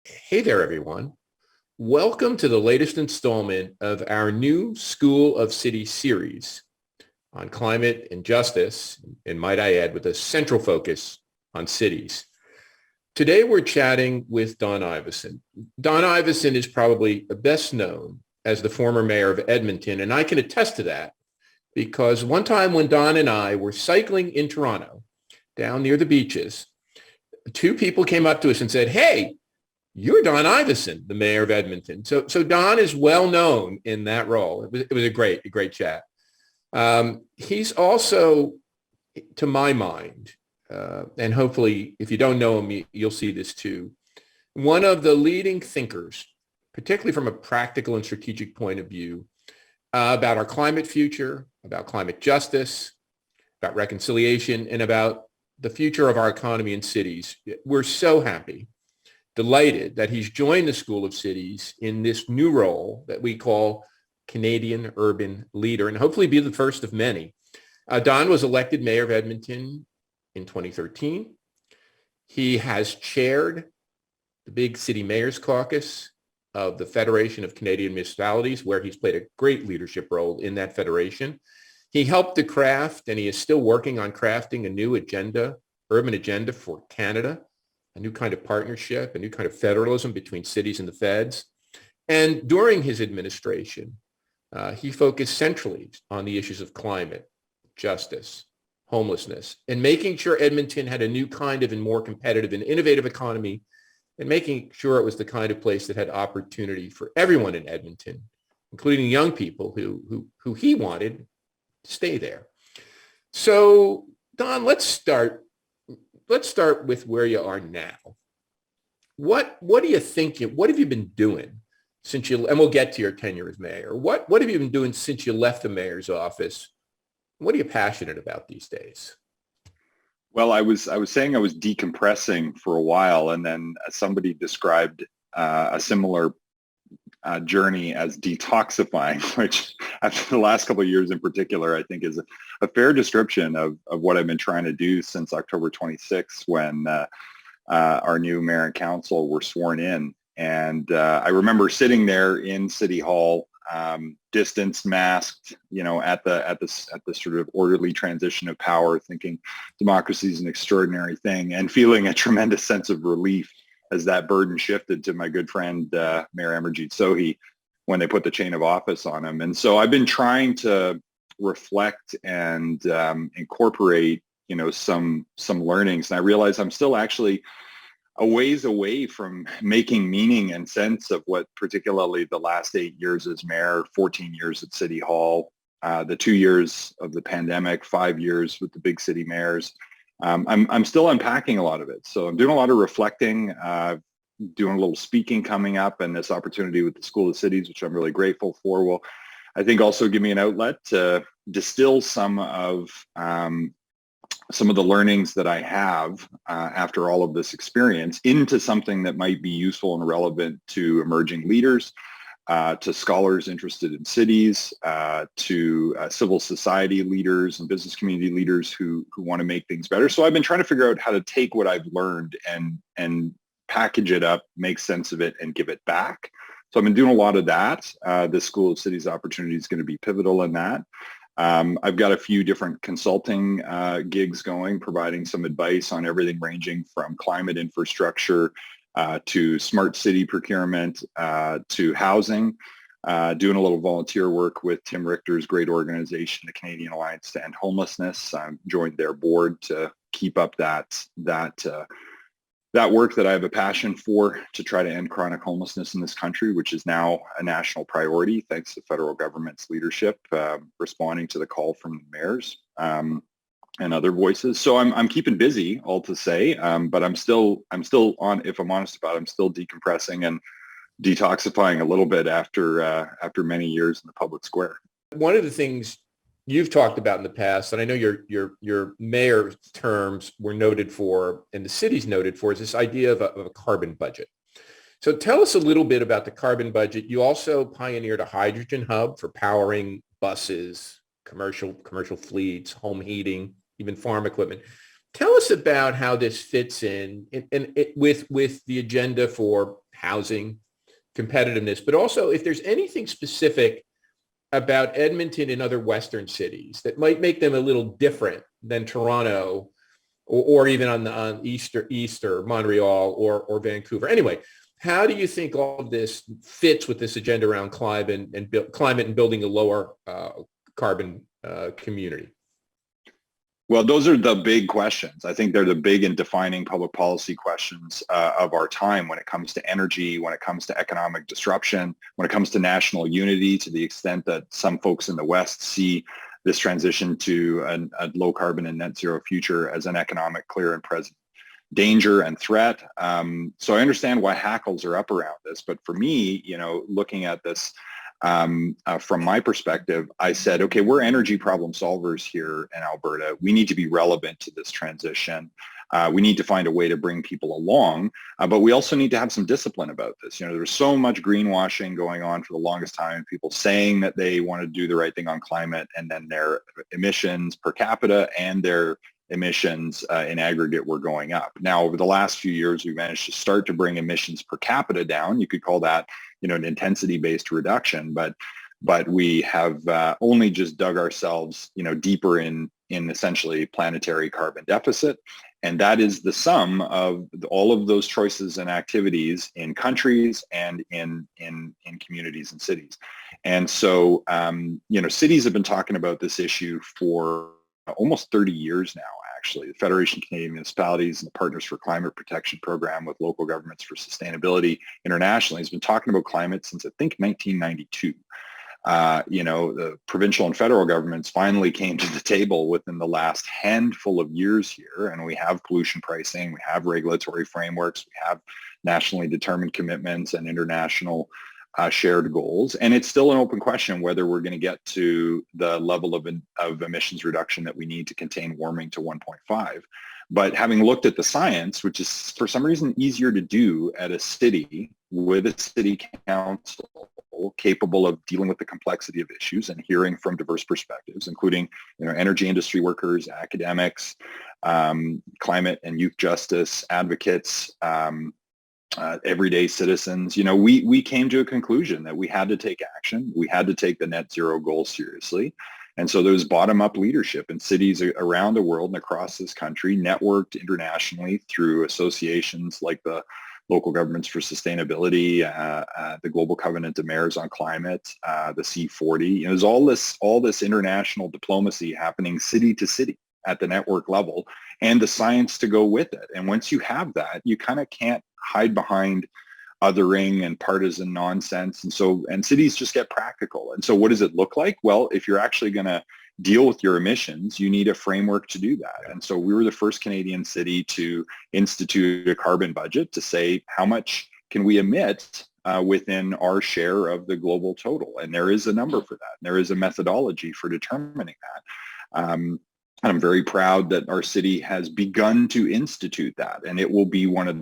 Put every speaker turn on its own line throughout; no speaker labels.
Hey there, everyone. Welcome to the latest installment of our new School of Cities series on climate and justice, and might I add, with a central focus on cities. Today, we're chatting with Don Iveson. Don Iveson is probably best known as the former mayor of Edmonton, and I can attest to that because one time when Don and I were cycling in Toronto, down near the beaches, two people came up to us and said, "Hey, you're Don Iveson, the mayor of Edmonton." So Don is well known in that role. It was a great chat. He's also, to my mind, and hopefully if you don't know him, you'll see this too, one of the leading thinkers, particularly from a practical and strategic point of view, about our climate future, about climate justice, about reconciliation, and about the future of our economy and cities. We're so happy, delighted that he's joined the School of Cities in this new role that we call Canadian Urban Leader, and hopefully be the first of many. Don was elected mayor of Edmonton in 2013. He has chaired the Big City Mayors Caucus of the Federation of Canadian Municipalities, where he's played a great leadership role in that federation. He helped to craft, and he is still working on crafting, a new agenda, urban agenda for Canada, a new kind of partnership, a new kind of federalism between cities and the feds. And during his administration, he focused centrally on the issues of climate, justice, homelessness, and making sure Edmonton had a new kind of and more competitive and innovative economy, and making sure it was the kind of place that had opportunity for everyone in Edmonton, including young people who he wanted to stay there. So, Don, let's start with where you are now. What do you think? What have you been doing since you? And we'll get to your tenure as mayor. What have you been doing since you left the mayor's office? What are you passionate about these days?
Well, I was saying I was decompressing for a while, and then somebody described a similar journey as detoxifying, which after the last couple of years in particular, I think is a fair description of what I've been trying to do since October 26th, when our new mayor and council were sworn in. And I remember sitting there in City Hall, distanced, masked, at the sort of orderly transition of power, thinking democracy is an extraordinary thing, and feeling a tremendous sense of relief as that burden shifted to my good friend, Mayor Amarjeet Sohi, when they put the chain of office on him. And so I've been trying to reflect and incorporate, some learnings. And I realize I'm still actually a ways away from making meaning and sense of what particularly the last 8 years as mayor, 14 years at City Hall, the 2 years of the pandemic, 5 years with the Big City Mayors. I'm still unpacking a lot of it. So I'm doing a lot of reflecting, doing a little speaking coming up, and this opportunity with the School of Cities, which I'm really grateful for, will, I think, also give me an outlet to distill some of the learnings that I have after all of this experience into something that might be useful and relevant to emerging leaders, to scholars interested in cities, to civil society leaders and business community leaders who want to make things better. So I've been trying to figure out how to take what I've learned and package it up, make sense of it, and give it back. So I've been doing a lot of that. The School of Cities opportunity is going to be pivotal in that. I've got a few different consulting gigs going, providing some advice on everything ranging from climate infrastructure to smart city procurement, to housing, doing a little volunteer work with Tim Richter's great organization, the Canadian Alliance to End Homelessness. I've joined their board to keep up that work that I have a passion for, to try to end chronic homelessness in this country, which is now a national priority, thanks to the federal government's leadership, responding to the call from the mayors. And other voices. So I'm keeping busy, all to say, but I'm still on, if I'm honest about it, I'm still decompressing and detoxifying a little bit after many years in the public square.
One of the things you've talked about in the past, and I know your mayor terms were noted for, and the city's noted for, is this idea of a carbon budget. So tell us a little bit about the carbon budget. You also pioneered a hydrogen hub for powering buses, commercial fleets, home heating, even farm equipment. Tell us about how this fits in with the agenda for housing, competitiveness, but also if there's anything specific about Edmonton and other Western cities that might make them a little different than Toronto or even on East or Montreal or Vancouver. Anyway, how do you think all of this fits with this agenda around climate and building a lower carbon community?
Well, those are the big questions. I think they're the big and defining public policy questions of our time when it comes to energy, when it comes to economic disruption, when it comes to national unity, to the extent that some folks in the West see this transition to a low carbon and net zero future as an economic, clear and present danger and threat. So I understand why hackles are up around this. But for me, looking at this from my perspective, I said, okay, we're energy problem solvers here in Alberta. We need to be relevant to this transition. We need to find a way to bring people along, but we also need to have some discipline about this. There's so much greenwashing going on for the longest time, people saying that they want to do the right thing on climate, and then their emissions per capita and their emissions in aggregate were going up. Now, over the last few years, we've managed to start to bring emissions per capita down. You could call that, an intensity-based reduction, but we have only just dug ourselves, deeper in essentially planetary carbon deficit. And that is the sum of all of those choices and activities in countries and in communities and cities. And so, cities have been talking about this issue for almost 30 years now, actually. The Federation of Canadian Municipalities and the Partners for Climate Protection Program with Local Governments for Sustainability internationally has been talking about climate since, I think, 1992. The provincial and federal governments finally came to the table within the last handful of years here, and we have pollution pricing, we have regulatory frameworks, we have nationally determined commitments and international shared goals. And it's still an open question whether we're going to get to the level of emissions reduction that we need to contain warming to 1.5. But having looked at the science, which is for some reason easier to do at a city with a city council capable of dealing with the complexity of issues and hearing from diverse perspectives, including energy industry workers, academics, climate and youth justice advocates, everyday citizens, we came to a conclusion that we had to take action. We had to take the net zero goal seriously. And so there was bottom-up leadership in cities around the world and across this country, networked internationally through associations like the Local Governments for Sustainability, the Global Covenant of Mayors on Climate, the C40. There's all this international diplomacy happening city to city at the network level, and the science to go with it. And once you have that, you kind of can't hide behind othering and partisan nonsense. And cities just get practical. And so what does it look like? Well, if you're actually going to deal with your emissions, you need a framework to do that. And so we were the first Canadian city to institute a carbon budget to say how much can we emit within our share of the global total. And there is a number for that. There is a methodology for determining that. And I'm very proud that our city has begun to institute that, and it will be one of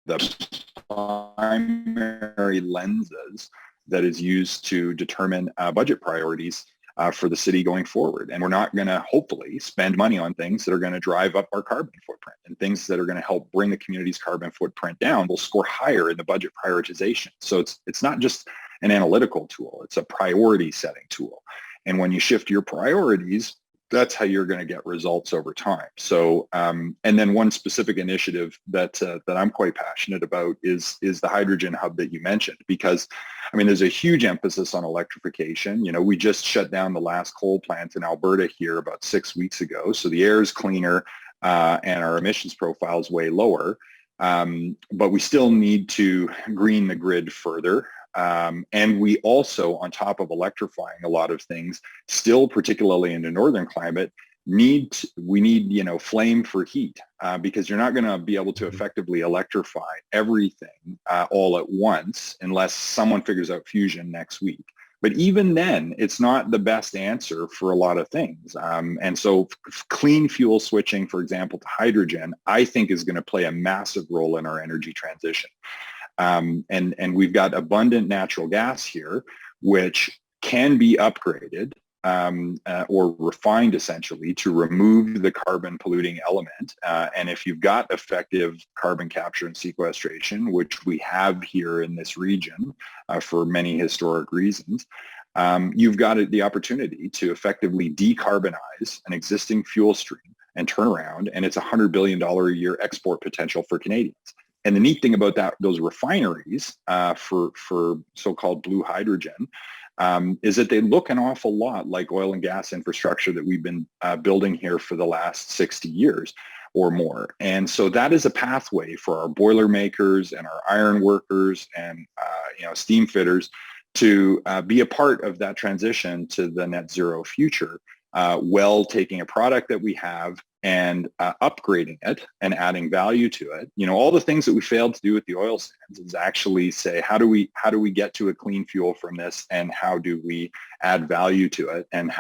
the primary lenses that is used to determine budget priorities for the city going forward. And we're not going to hopefully spend money on things that are going to drive up our carbon footprint, and things that are going to help bring the community's carbon footprint down will score higher in the budget prioritization. So it's not just an analytical tool, it's a priority setting tool. And when you shift your priorities, that's how you're going to get results over time. So, and then one specific initiative that I'm quite passionate about is the hydrogen hub that you mentioned, because, there's a huge emphasis on electrification. We just shut down the last coal plant in Alberta here about 6 weeks ago. So the air is cleaner and our emissions profile is way lower. But we still need to green the grid further. And we also, on top of electrifying a lot of things, still, particularly in the northern climate, we need flame for heat, because you're not going to be able to effectively electrify everything all at once unless someone figures out fusion next week. But even then, it's not the best answer for a lot of things. And so clean fuel switching, for example, to hydrogen, I think is going to play a massive role in our energy transition. And we've got abundant natural gas here, which can be upgraded or refined essentially to remove the carbon polluting element. And if you've got effective carbon capture and sequestration, which we have here in this region for many historic reasons, you've got the opportunity to effectively decarbonize an existing fuel stream and turn around, and it's $100 billion a year export potential for Canadians. And the neat thing about those refineries for so-called blue hydrogen is that they look an awful lot like oil and gas infrastructure that we've been building here for the last 60 years or more. And so that is a pathway for our boiler makers and our iron workers and steam fitters to be a part of that transition to the net zero future, taking a product that we have and upgrading it and adding value to it. All the things that we failed to do with the oil sands is actually say, how do we get to a clean fuel from this, and how do we add value to it, and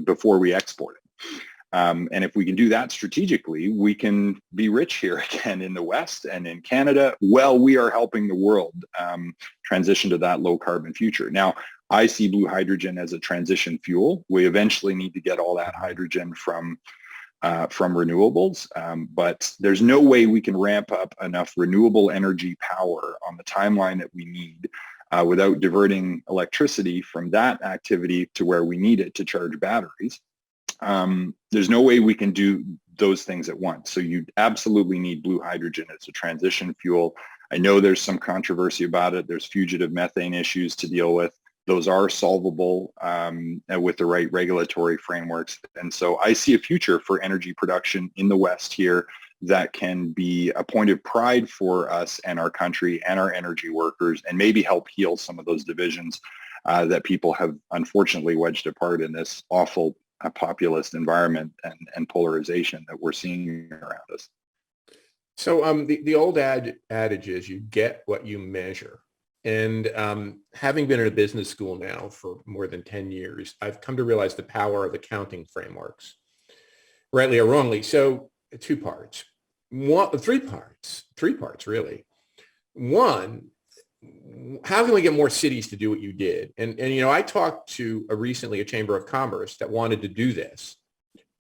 before we export it. And if we can do that strategically, we can be rich here again in the West and in Canada. Well, we are helping the world transition to that low carbon future. Now, I see blue hydrogen as a transition fuel. We eventually need to get all that hydrogen from renewables, but there's no way we can ramp up enough renewable energy power on the timeline that we need without diverting electricity from that activity to where we need it to charge batteries. There's no way we can do those things at once. So you absolutely need blue hydrogen as a transition fuel. I know there's some controversy about it. There's fugitive methane issues to deal with. Those are solvable with the right regulatory frameworks. And so I see a future for energy production in the West here that can be a point of pride for us and our country and our energy workers, and maybe help heal some of those divisions that people have unfortunately wedged apart in this awful populist environment and polarization that we're seeing around us.
So the old adage is you get what you measure. And having been in a business school now for more than 10 years, I've come to realize the power of accounting frameworks, rightly or wrongly. So three parts really. One, how can we get more cities to do what you did? And I talked to recently a Chamber of Commerce that wanted to do this,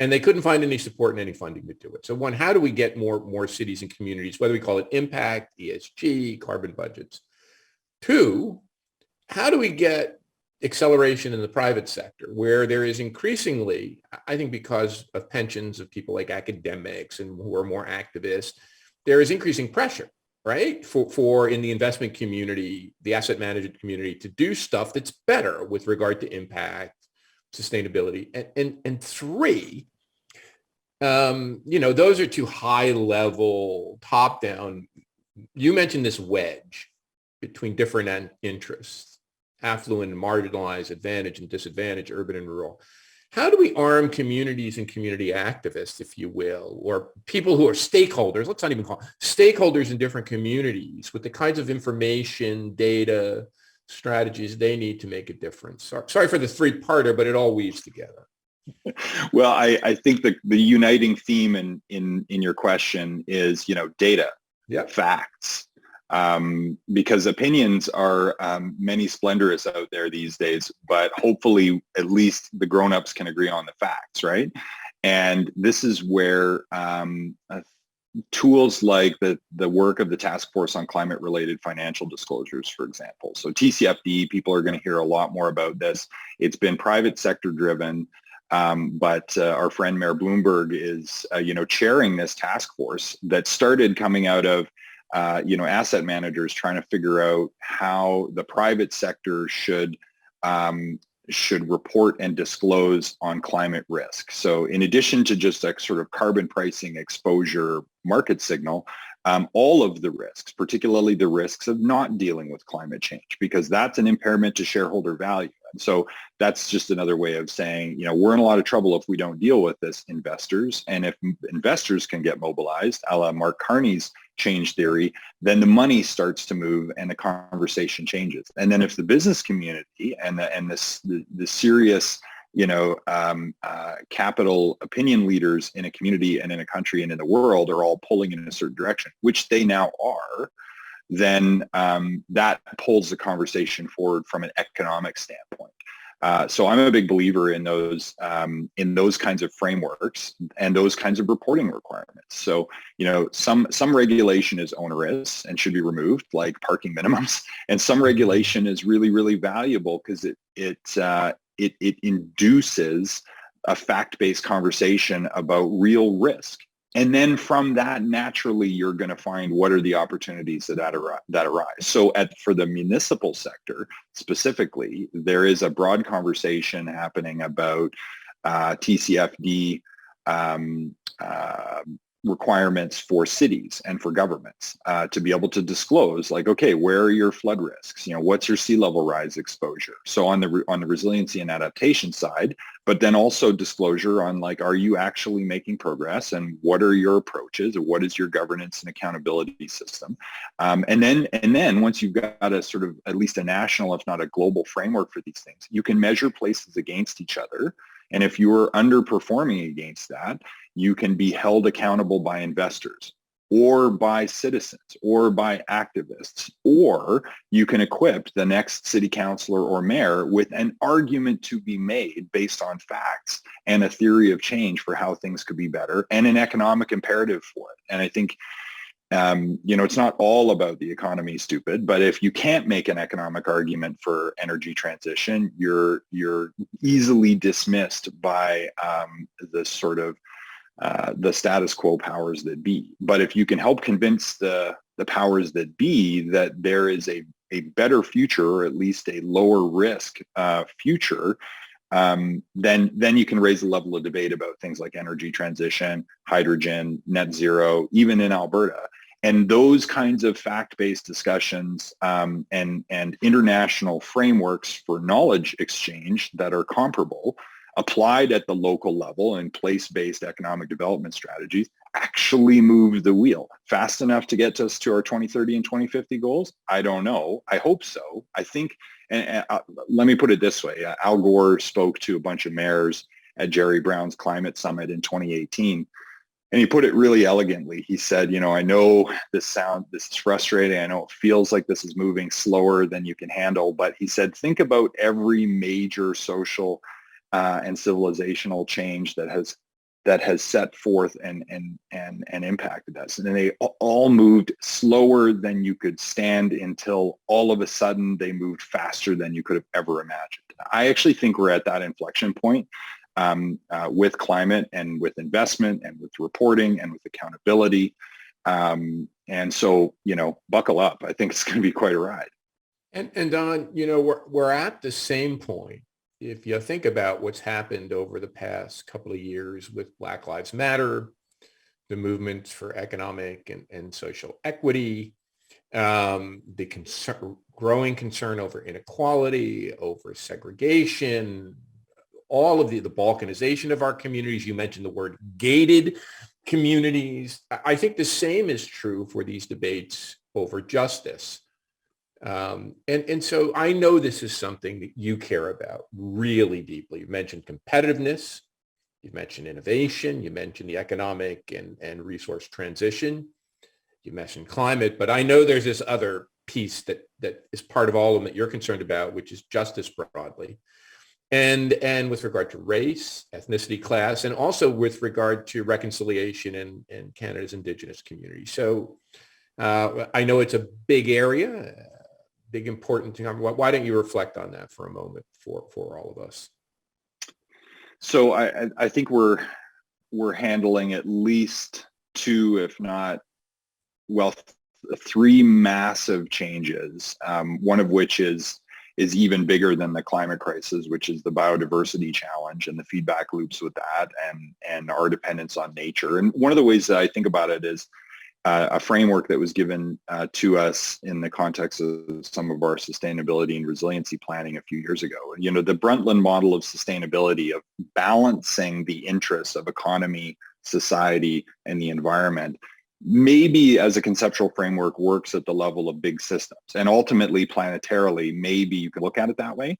and they couldn't find any support and any funding to do it. So one, how do we get more cities and communities, whether we call it impact, ESG, carbon budgets? Two, how do we get acceleration in the private sector, where there is increasingly, I think because of pensions of people like academics and who are more activists, there is increasing pressure, right, for in the investment community, the asset management community, to do stuff that's better with regard to impact, sustainability. And three, those are two high level, top down. You mentioned this wedge between different interests, affluent and marginalized, advantage and disadvantage, urban and rural. How do we arm communities and community activists, if you will, or people who are stakeholders, let's not even call them stakeholders in different communities, with the kinds of information, data, strategies they need to make a difference? Sorry for the three-parter, but it all weaves together.
Well, I think the uniting theme in your question is, data, facts. Because opinions are many splendorous out there these days, but hopefully at least the grown-ups can agree on the facts, right? And this is where tools like the work of the Task Force on Climate-Related Financial Disclosures, for example. So TCFD, people are going to hear a lot more about this. It's been private sector driven, but our friend Mayor Bloomberg is, chairing this task force that started coming out of asset managers trying to figure out how the private sector should report and disclose on climate risk. So in addition to just a sort of carbon pricing exposure market signal, all of the risks, particularly the risks of not dealing with climate change, because that's an impairment to shareholder value. And so that's just another way of saying, we're in a lot of trouble if we don't deal with this, investors. And if investors can get mobilized, a la Mark Carney's change theory, then the money starts to move and the conversation changes. And then if the business community and the serious capital opinion leaders in a community and in a country and in the world are all pulling in a certain direction, which they now are, then that pulls the conversation forward from an economic standpoint. So I'm a big believer in those kinds of frameworks and those kinds of reporting requirements. So, some regulation is onerous and should be removed, like parking minimums, and some regulation is really, really valuable because it induces a fact-based conversation about real risk. And then from that, naturally, you're going to find what are the opportunities that arise. So for the municipal sector specifically, there is a broad conversation happening about TCFD requirements for cities and for governments to be able to disclose, like, okay, where are your flood risks? What's your sea level rise exposure? So on the resiliency and adaptation side, but then also disclosure on, like, are you actually making progress, and what are your approaches, or what is your governance and accountability system? And then once you've got a sort of at least a national, if not a global framework for these things, you can measure places against each other. And if you're underperforming against that, you can be held accountable by investors or by citizens or by activists, or you can equip the next city councilor or mayor with an argument to be made based on facts and a theory of change for how things could be better and an economic imperative for it. And I think it's not all about the economy, stupid, but if you can't make an economic argument for energy transition, you're easily dismissed by the sort of the status quo powers that be. But if you can help convince the powers that be that there is a better future, or at least a lower risk future, then you can raise the level of debate about things like energy transition, hydrogen, net zero, even in Alberta. And those kinds of fact-based discussions and international frameworks for knowledge exchange that are comparable, applied at the local level and place-based economic development strategies, actually move the wheel fast enough to get us to our 2030 and 2050 goals? I don't know. I hope so. I think, and let me put it this way. Al Gore spoke to a bunch of mayors at Jerry Brown's climate summit in 2018. And he put it really elegantly. He said, I know this is frustrating. I know it feels like this is moving slower than you can handle. But he said, think about every major social and civilizational change that has set forth and impacted us. And they all moved slower than you could stand until all of a sudden they moved faster than you could have ever imagined. I actually think we're at that inflection point with climate and with investment and with reporting and with accountability. And so, buckle up. I think it's going to be quite a ride.
And Don, we're at the same point. If you think about what's happened over the past couple of years with Black Lives Matter, the movements for economic and social equity, the growing concern over inequality, over segregation, all of the balkanization of our communities. You mentioned the word gated communities. I think the same is true for these debates over justice. And so I know this is something that you care about really deeply. You mentioned competitiveness, you mentioned innovation, you mentioned the economic and resource transition, you mentioned climate, but I know there's this other piece that is part of all of them that you're concerned about, which is justice broadly. And with regard to race, ethnicity, class, and also with regard to reconciliation in Canada's Indigenous community. So I know it's a big area, big important thing. Why don't you reflect on that for a moment for all of us?
So I think we're handling at least two, if not, three massive changes. One of which is even bigger than the climate crisis, which is the biodiversity challenge and the feedback loops with that and our dependence on nature. And one of the ways that I think about it is a framework that was given to us in the context of some of our sustainability and resiliency planning a few years ago. The Brundtland model of sustainability, of balancing the interests of economy, society, and the environment, maybe as a conceptual framework works at the level of big systems. And ultimately, planetarily, maybe you can look at it that way.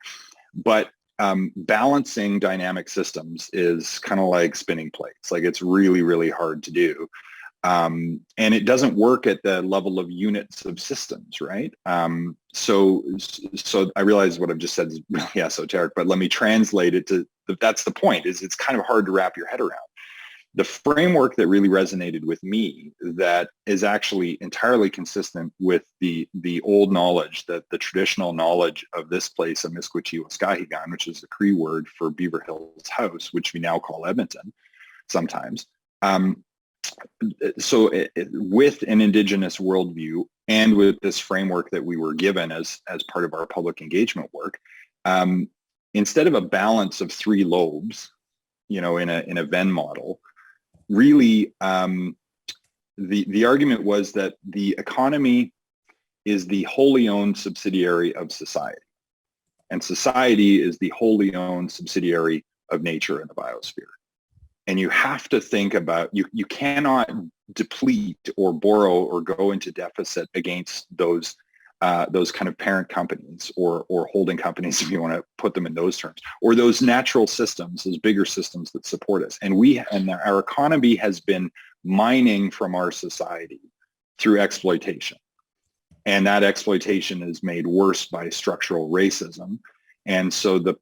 But balancing dynamic systems is kind of like spinning plates. Like, it's really, really hard to do. And it doesn't work at the level of units of systems, right? So I realize what I've just said is really esoteric, but let me translate it to, that's the point, is it's kind of hard to wrap your head around. The framework that really resonated with me, that is actually entirely consistent with the old knowledge, that the traditional knowledge of this place, Amiskwaciwaskahigan, which is the Cree word for Beaver Hills House, which we now call Edmonton sometimes. With an Indigenous worldview and with this framework that we were given as part of our public engagement work, instead of a balance of three lobes, in a Venn model, really, the argument was that the economy is the wholly owned subsidiary of society, and society is the wholly owned subsidiary of nature and the biosphere. And you have to think about, you cannot deplete or borrow or go into deficit against those kind of parent companies or holding companies, if you want to put them in those terms, or those natural systems, those bigger systems that support us. And our economy has been mining from our society through exploitation. And that exploitation is made worse by structural racism. And so the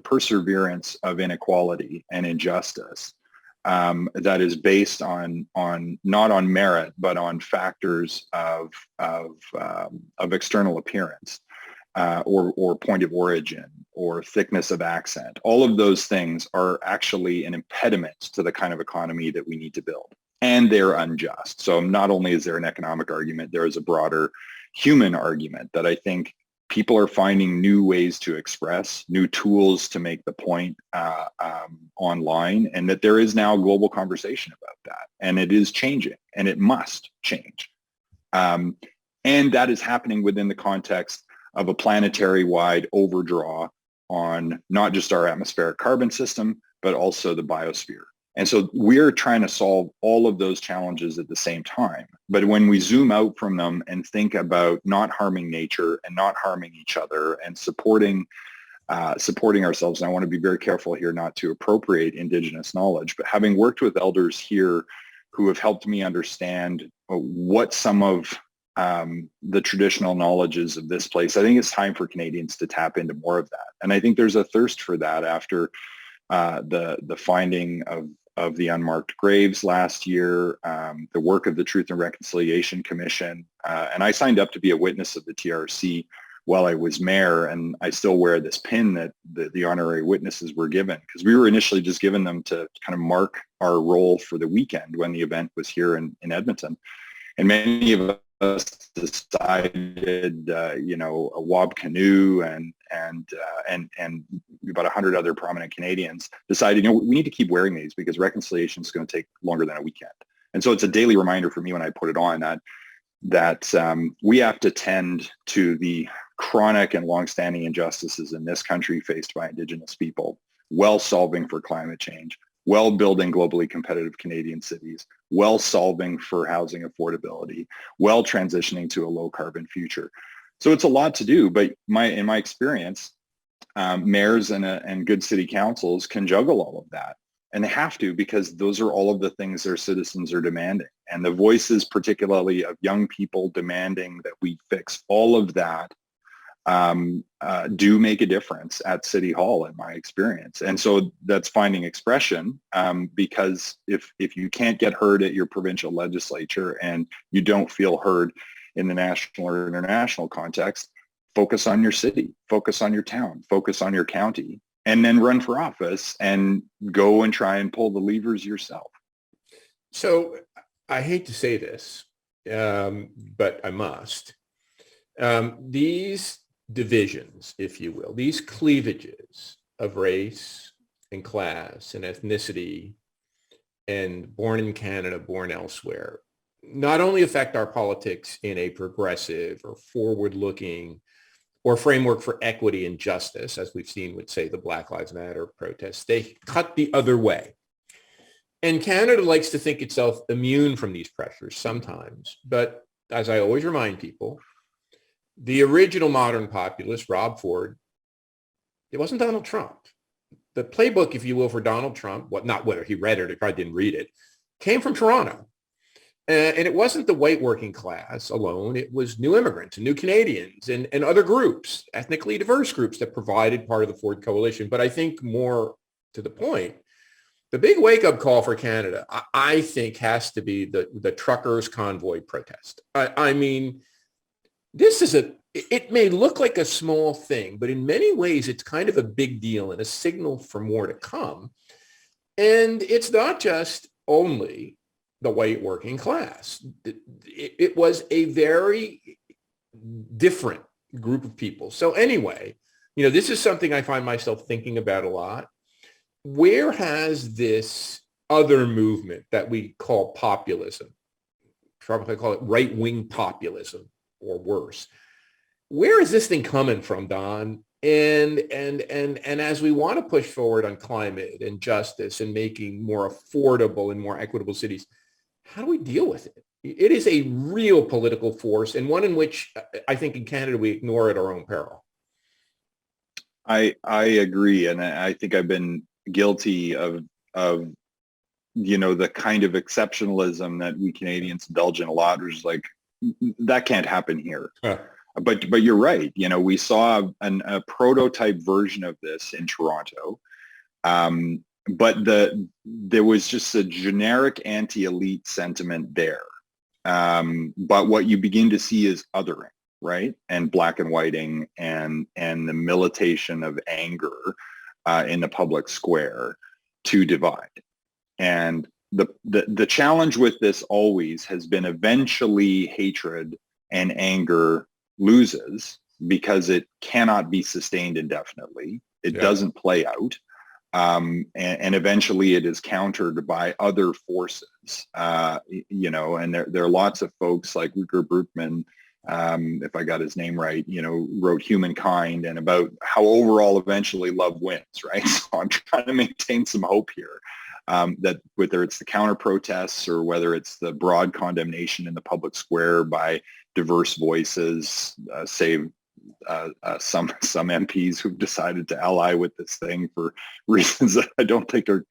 perseverance of inequality and injustice that is based on not on merit, but on factors of external appearance or point of origin or thickness of accent. All of those things are actually an impediment to the kind of economy that we need to build. And they're unjust. So not only is there an economic argument, there is a broader human argument that I think people are finding new ways to express, new tools to make the point online, and that there is now a global conversation about that. And it is changing, and it must change. And that is happening within the context of a planetary-wide overdraw on not just our atmospheric carbon system, but also the biosphere. And so we're trying to solve all of those challenges at the same time. But when we zoom out from them and think about not harming nature and not harming each other and supporting ourselves, and I want to be very careful here not to appropriate Indigenous knowledge, but having worked with elders here who have helped me understand what some of the traditional knowledges of this place, I think it's time for Canadians to tap into more of that. And I think there's a thirst for that after the finding of the unmarked graves last year, the work of the Truth and Reconciliation Commission. And I signed up to be a witness of the TRC while I was mayor, and I still wear this pin that the honorary witnesses were given, because we were initially just given them to kind of mark our role for the weekend when the event was here in Edmonton. And many of us decided, a Wob Canoe and about 100 other prominent Canadians decided, we need to keep wearing these because reconciliation is going to take longer than a weekend. And so it's a daily reminder for me when I put it on that we have to tend to the chronic and longstanding injustices in this country faced by Indigenous people, while solving for climate change, while building globally competitive Canadian cities, while solving for housing affordability, while transitioning to a low carbon future. So it's a lot to do, but in my experience, mayors and good city councils can juggle all of that. And they have to, because those are all of the things their citizens are demanding. And the voices, particularly of young people demanding that we fix all of that, do make a difference at City Hall, in my experience. And so that's finding expression, because if you can't get heard at your provincial legislature and you don't feel heard in the national or international context, focus on your city, focus on your town, focus on your county, and then run for office and go and try and pull the levers yourself.
So I hate to say this, but I must. These divisions, if you will, these cleavages of race and class and ethnicity and born in Canada, born elsewhere, not only affect our politics in a progressive or forward-looking or framework for equity and justice, as we've seen with, say, the Black Lives Matter protests, they cut the other way. And Canada likes to think itself immune from these pressures sometimes. But as I always remind people, the original modern populist, Rob Ford, it wasn't Donald Trump. The playbook, if you will, for Donald Trump, not whether he read it or probably didn't read it, came from Toronto. And it wasn't the white working class alone. It was new immigrants and new Canadians and other groups, ethnically diverse groups that provided part of the Ford coalition. But I think more to the point, the big wake-up call for Canada, I think, has to be the truckers' convoy protest. I mean, it may look like a small thing, but in many ways, it's kind of a big deal and a signal for more to come. And it's not just only the white working class. It was a very different group of people. So anyway, this is something I find myself thinking about a lot. Where has this other movement that we call populism, probably call it right-wing populism or worse, where is this thing coming from, Don? And as we want to push forward on climate and justice and making more affordable and more equitable cities, how do we deal with it? It is a real political force, and one in which I think in Canada we ignore at our own peril.
I agree, and I think I've been guilty of the kind of exceptionalism that we Canadians indulge in a lot, which is like, that can't happen here. But you're right. We saw a prototype version of this in Toronto, but there was just a generic anti-elite sentiment there. But what you begin to see is othering, right, and black and whiting, and the militation of anger in the public square to divide. And the challenge with this always has been eventually hatred and anger loses because it cannot be sustained indefinitely. It doesn't play out. And eventually it is countered by other forces, and there are lots of folks like Rutger Bregman, if I got his name right, wrote Humankind and about how overall eventually love wins, right? So I'm trying to maintain some hope here, that whether it's the counter protests or whether it's the broad condemnation in the public square by diverse voices, save some MPs who've decided to ally with this thing for reasons that I don't think are,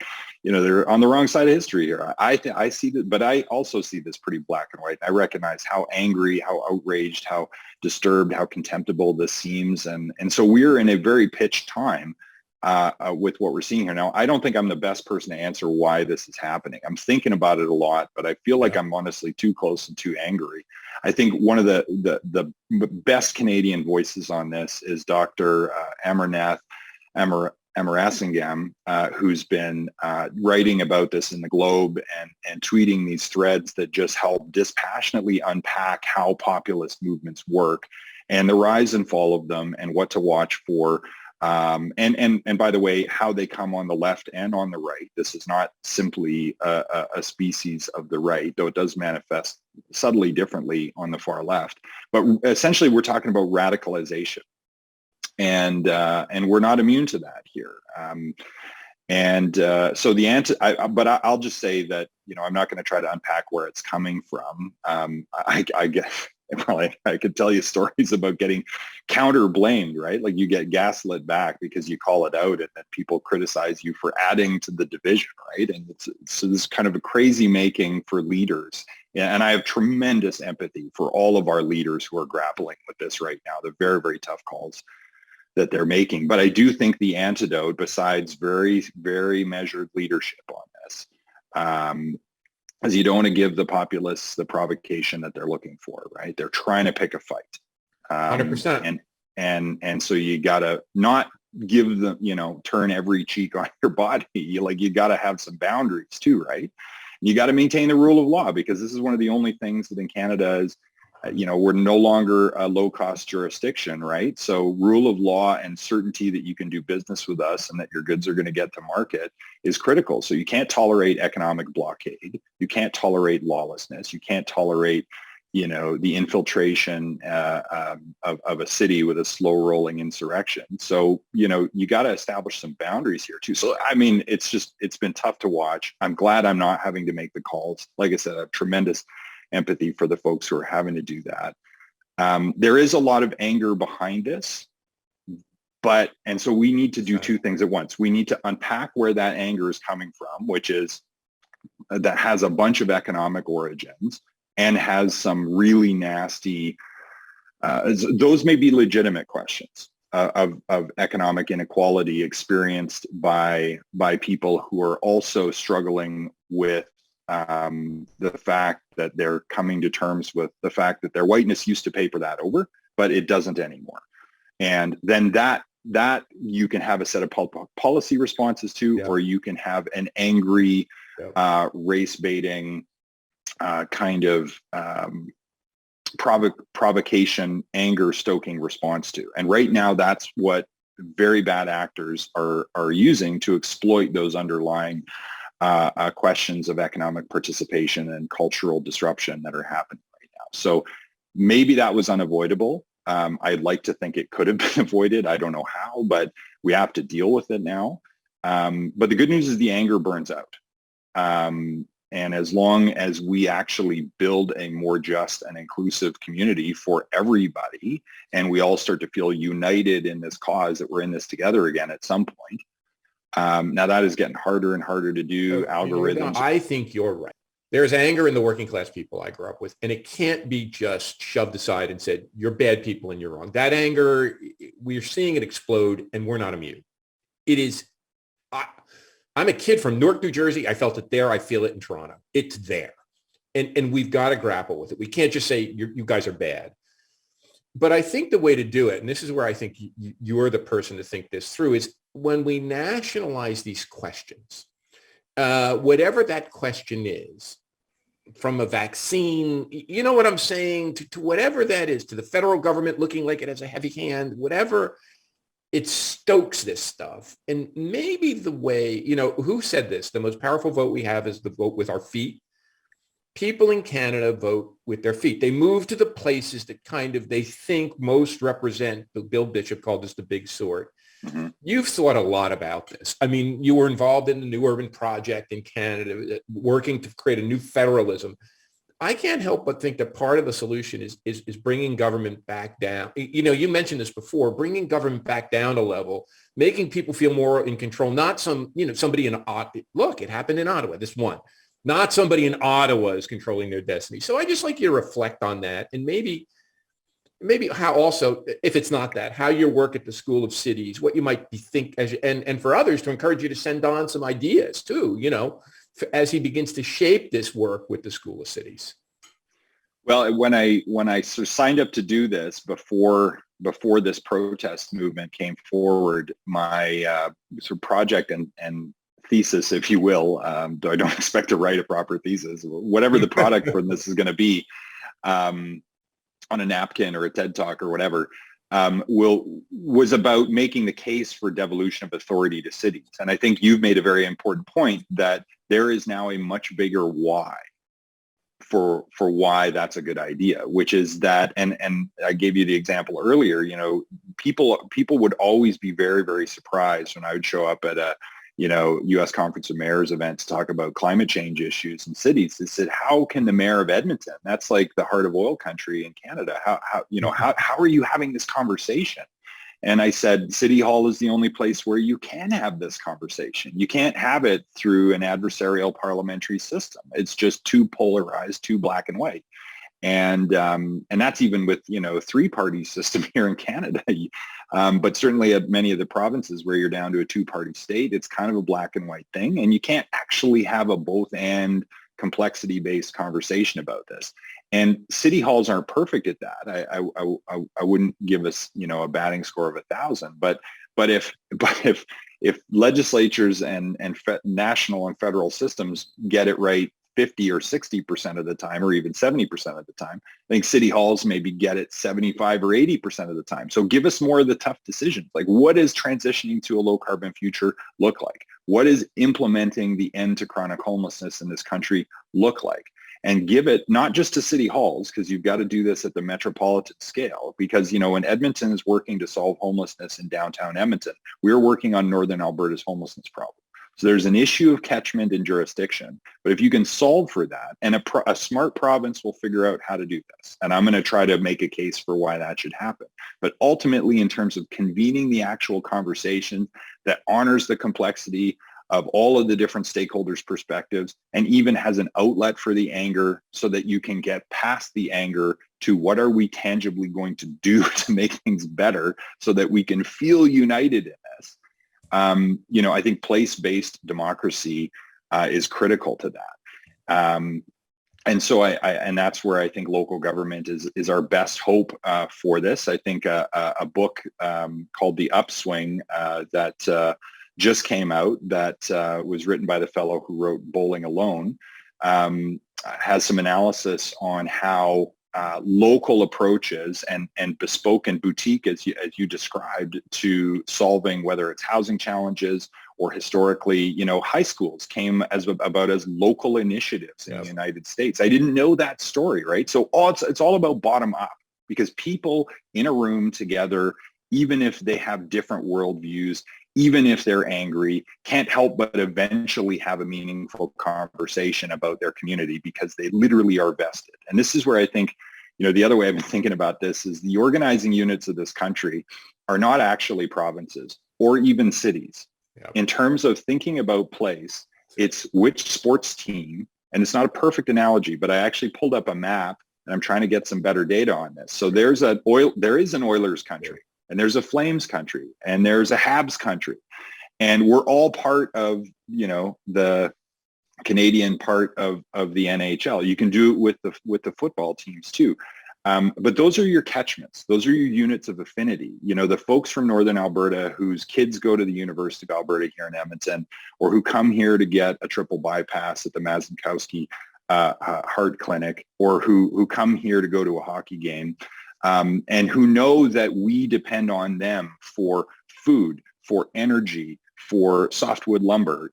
they're on the wrong side of history here. I see that, but I also see this pretty black and white. I recognize how angry, how outraged, how disturbed, how contemptible this seems, and so we're in a very pitched time with what we're seeing here now. I don't think I'm the best person to answer why this is happening. I'm thinking about it a lot, but I feel like I'm honestly too close and too angry. I think one of the best Canadian voices on this is Dr. Amarnath Amarasingam, who's been writing about this in the Globe and tweeting these threads that just help dispassionately unpack how populist movements work and the rise and fall of them and what to watch for. And by the way, how they come on the left and on the right. This is not simply a species of the right, though it does manifest subtly differently on the far left. But essentially, we're talking about radicalization, and we're not immune to that here. So I'll just say that I'm not going to try to unpack where it's coming from. I guess. Well, I could tell you stories about getting counter-blamed, right? Like you get gaslit back because you call it out and then people criticize you for adding to the division, right? And so this kind of a crazy making for leaders. And I have tremendous empathy for all of our leaders who are grappling with this right now, the very, very tough calls that they're making. But I do think the antidote, besides very, very measured leadership on this, is you don't want to give the populists the provocation that they're looking for, right? They're trying to pick a fight.
100%.
And so you got to not give them, turn every cheek on your body. You got to have some boundaries too, right? You got to maintain the rule of law, because this is one of the only things that in Canada is, we're no longer a low-cost jurisdiction, right? So rule of law and certainty that you can do business with us and that your goods are going to get to market is critical. So you can't tolerate economic blockade. You can't tolerate lawlessness. You can't tolerate, the infiltration of a city with a slow-rolling insurrection. So, you got to establish some boundaries here too. So, I mean, it's been tough to watch. I'm glad I'm not having to make the calls. Like I said, I have tremendous empathy for the folks who are having to do that. There is a lot of anger behind this, and so we need to do two things at once. We need to unpack where that anger is coming from, which is that has a bunch of economic origins and has some really nasty, those may be legitimate questions of economic inequality experienced by people who are also struggling with the fact that they're coming to terms with the fact that their whiteness used to paper that over, but it doesn't anymore. And then that you can have a set of policy responses to, or you can have an angry, race baiting kind of provocation, anger stoking response to. And right now, that's what very bad actors are using to exploit those underlying questions of economic participation and cultural disruption that are happening right now. So maybe that was unavoidable. I'd like to think it could have been avoided. I don't know how, but we have to deal with it now. But the good news is the anger burns out. And as long as we actually build a more just and inclusive community for everybody, and we all start to feel united in this cause that we're in this together again at some point, now that is getting harder and harder to do. Algorithms.
I think you're right. There's anger in the working class people I grew up with, and it can't be just shoved aside and said, you're bad people and you're wrong. That anger, we're seeing it explode, and we're not immune. It is, I'm a kid from Newark, New Jersey. I felt it there. I feel it in Toronto. It's there. And we've got to grapple with it. We can't just say, you guys are bad. But I think the way to do it, and this is where I think you're the person to think this through, is when we nationalize these questions, whatever that question is, from a vaccine, you know what I'm saying, to whatever that is, to the federal government looking like it has a heavy hand, whatever, it stokes this stuff. And maybe the way, who said this? The most powerful vote we have is the vote with our feet. People in Canada vote with their feet. They move to the places that they think most represent, Bill Bishop called this the big sort. Mm-hmm. You've thought a lot about this. I mean, you were involved in the New Urban Project in Canada, working to create a new federalism. I can't help but think that part of the solution is bringing government back down. You mentioned this before, bringing government back down a level, making people feel more in control, not somebody in Ottawa. Look, it happened in Ottawa, this one. Not somebody in Ottawa is controlling their destiny. So I just like you to reflect on that, and maybe how also, if it's not that, how your work at the School of Cities, what you might be and for others to encourage you to send on some ideas too, as he begins to shape this work with the School of Cities.
Well, when I sort of signed up to do this before this protest movement came forward, my sort of project and thesis, if you will, though I don't expect to write a proper thesis, whatever the product for this is going to be, on a napkin or a TED Talk or whatever, was about making the case for devolution of authority to cities. And I think you've made a very important point that there is now a much bigger why for why that's a good idea, which is that, and I gave you the example earlier, people would always be very, very surprised when I would show up at a U.S. Conference of Mayors event to talk about climate change issues in cities. They said, how can the mayor of Edmonton, that's like the heart of oil country in Canada, how are you having this conversation? And I said, City Hall is the only place where you can have this conversation. You can't have it through an adversarial parliamentary system. It's just too polarized, too black and white. And that's even with, a three-party system here in Canada. But certainly at many of the provinces where you're down to a two-party state, it's kind of a black and white thing. And you can't actually have a both and complexity-based conversation about this. And city halls aren't perfect at that. I wouldn't give us, a batting score of 1,000. But if legislatures and national and federal systems get it right 50 or 60% of the time, or even 70% of the time, I think city halls maybe get it 75 or 80% of the time. So give us more of the tough decisions. Like, what does transitioning to a low carbon future look like? What is implementing the end to chronic homelessness in this country look like? And give it not just to city halls, because you've got to do this at the metropolitan scale. Because, when Edmonton is working to solve homelessness in downtown Edmonton, we're working on Northern Alberta's homelessness problem. So there's an issue of catchment and jurisdiction. But if you can solve for that, and a smart province will figure out how to do this. And I'm going to try to make a case for why that should happen. But ultimately, in terms of convening the actual conversation that honors the complexity of all of the different stakeholders' perspectives, and even has an outlet for the anger so that you can get past the anger to what are we tangibly going to do to make things better so that we can feel united in this. I think place-based democracy is critical to that. And so and that's where I think local government is our best hope for this. I think a book called The Upswing that just came out that was written by the fellow who wrote Bowling Alone has some analysis on how local approaches and bespoke and boutique, as you described, to solving whether it's housing challenges or historically, high schools came about as local initiatives in the United States. I didn't know that story, right? So it's all about bottom up, because people in a room together, even if they have different worldviews, even if they're angry, can't help but eventually have a meaningful conversation about their community because they literally are vested. And this is where I think, the other way I've been thinking about this is the organizing units of this country are not actually provinces or even cities. Yep. In terms of thinking about place, it's which sports team, and it's not a perfect analogy, but I actually pulled up a map and I'm trying to get some better data on this. So there is an Oilers country, and there's a Flames country, and there's a Habs country, and we're all part of, the Canadian part of the NHL. You can do it with the football teams too. But those are your catchments. Those are your units of affinity. The folks from Northern Alberta whose kids go to the University of Alberta here in Edmonton, or who come here to get a triple bypass at the Mazankowski Heart Clinic, or who come here to go to a hockey game, and who know that we depend on them for food, for energy, for softwood lumber.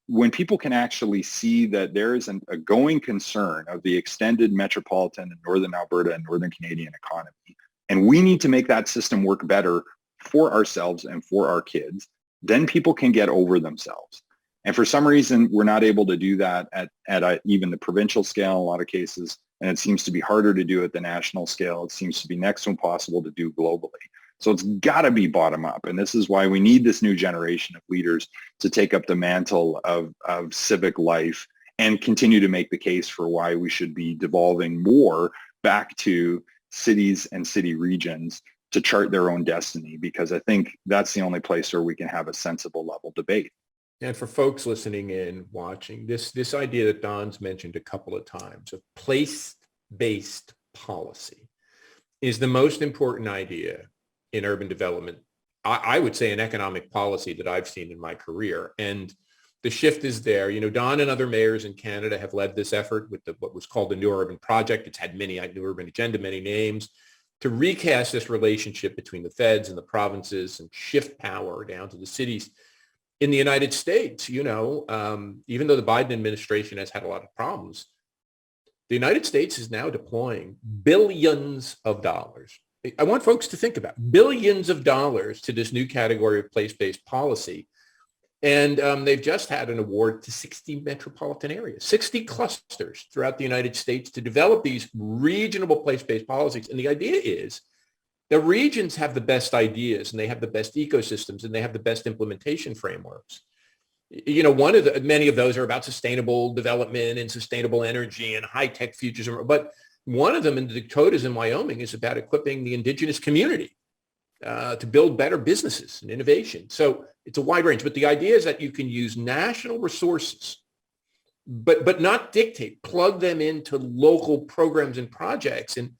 When people can actually see that there is a going concern of the extended metropolitan and Northern Alberta and Northern Canadian economy, and we need to make that system work better for ourselves and for our kids, then people can get over themselves. And for some reason, we're not able to do that at even the provincial scale in a lot of cases, and it seems to be harder to do at the national scale. It seems to be next to impossible to do globally. So it's got to be bottom up. And this is why we need this new generation of leaders to take up the mantle of civic life and continue to make the case for why we should be devolving more back to cities and city regions to chart their own destiny, because I think that's the only place where we can have a sensible level debate.
And for folks listening in, watching, this idea that Don's mentioned a couple of times of place-based policy is the most important idea in urban development, I would say, an economic policy that I've seen in my career. And the shift is there. Don and other mayors in Canada have led this effort with what was called the New Urban Project. It's had New Urban Agenda, many names, to recast this relationship between the feds and the provinces and shift power down to the cities. In the United States, even though the Biden administration has had a lot of problems, the United States is now deploying billions of dollars. I want folks to think about billions of dollars to this new category of place-based policy. And they've just had an award to 60 metropolitan areas, 60 clusters throughout the United States to develop these regional place-based policies. And the idea is the regions have the best ideas, and they have the best ecosystems, and they have the best implementation frameworks. Many of those are about sustainable development and sustainable energy and high-tech futures. But one of them in the Dakotas and Wyoming is about equipping the indigenous community to build better businesses and innovation. So it's a wide range. But the idea is that you can use national resources, but not dictate, plug them into local programs and projects. And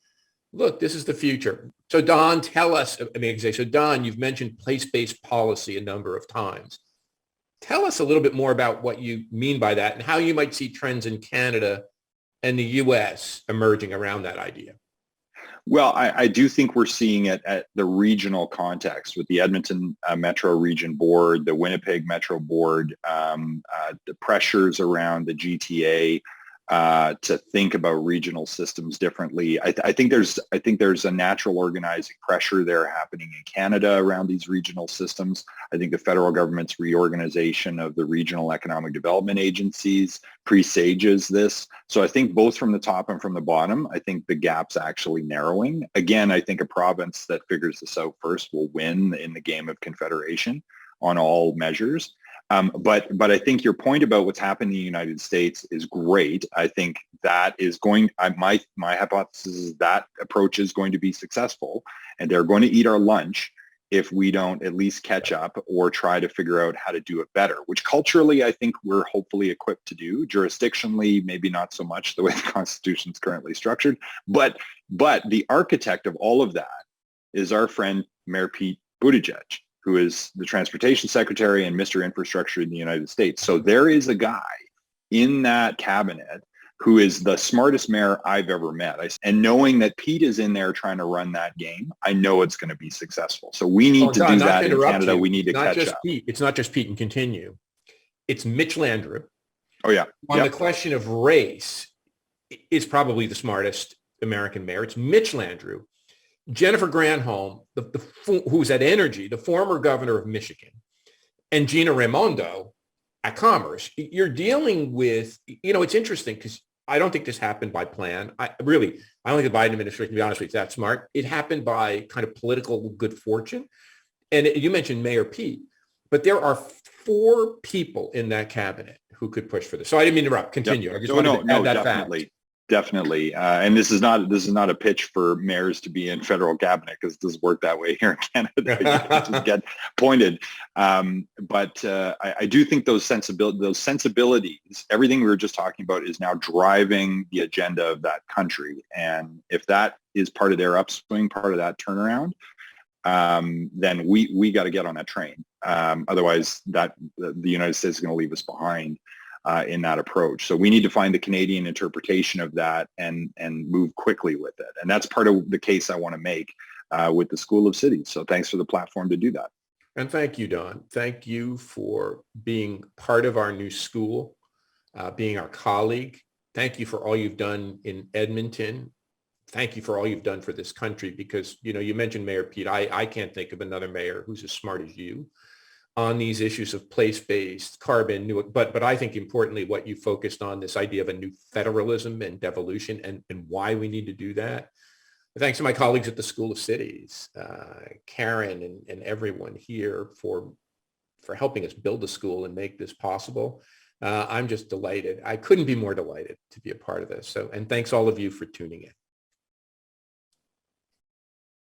look, this is the future. So Don, tell us, Don, you've mentioned place-based policy a number of times. Tell us a little bit more about what you mean by that and how you might see trends in Canada and the U.S. emerging around that idea.
Well, I do think we're seeing it at the regional context with the Edmonton Metro Region Board, the Winnipeg Metro Board, the pressures around the GTA to think about regional systems differently. I think there's a natural organizing pressure there happening in Canada around these regional systems. I think the federal government's reorganization of the regional economic development agencies presages this. So I think both from the top and from the bottom, I think the gap's actually narrowing. Again, I think a province that figures this out first will win in the game of confederation on all measures. But I think your point about what's happened in the United States is great. I think that is my hypothesis is that approach is going to be successful, and they're going to eat our lunch if we don't at least catch up or try to figure out how to do it better, which culturally I think we're hopefully equipped to do. Jurisdictionally, maybe not so much the way the Constitution is currently structured, but the architect of all of that is our friend Mayor Pete Buttigieg, who is the transportation secretary and Mr. Infrastructure in the United States. So there is a guy in that cabinet who is the smartest mayor I've ever met. And knowing that Pete is in there trying to run that game, I know it's going to be successful. So we need to do that in Canada. We need to catch up.
It's not just Pete and continue. It's Mitch Landrieu.
Oh, yeah.
On the question of race, is probably the smartest American mayor. It's Mitch Landrieu. Jennifer Granholm, who's at Energy, the former governor of Michigan, and Gina Raimondo at Commerce. You're dealing with, it's interesting because I don't think this happened by plan. I don't think the Biden administration, to be honest with you, is that smart. It happened by kind of political good fortune. And you mentioned Mayor Pete, but there are 4 people in that cabinet who could push for this. So I didn't mean to interrupt. Continue.
Yep.
I just wanted to add that
definitely.
fact.
Definitely. And this is not a pitch for mayors to be in federal cabinet, because it doesn't work that way here in Canada. You just get appointed. But I do think those sensibilities, everything we were just talking about, is now driving the agenda of that country. And if that is part of their upswing, part of that turnaround, then we got to get on that train. Otherwise, the United States is going to leave us behind in that approach. So we need to find the Canadian interpretation of that and move quickly with it. And that's part of the case I want to make with the School of Cities. So thanks for the platform to do that.
And thank you, Don. Thank you for being part of our new school, being our colleague. Thank you for all you've done in Edmonton. Thank you for all you've done for this country, because, you mentioned Mayor Pete. I can't think of another mayor who's as smart as you on these issues of place-based, carbon, but I think importantly what you focused on, this idea of a new federalism and devolution, and why we need to do that. Thanks to my colleagues at the School of Cities, Karen and everyone here for helping us build the school and make this possible. I'm just delighted. I couldn't be more delighted to be a part of this. And thanks all of you for tuning in.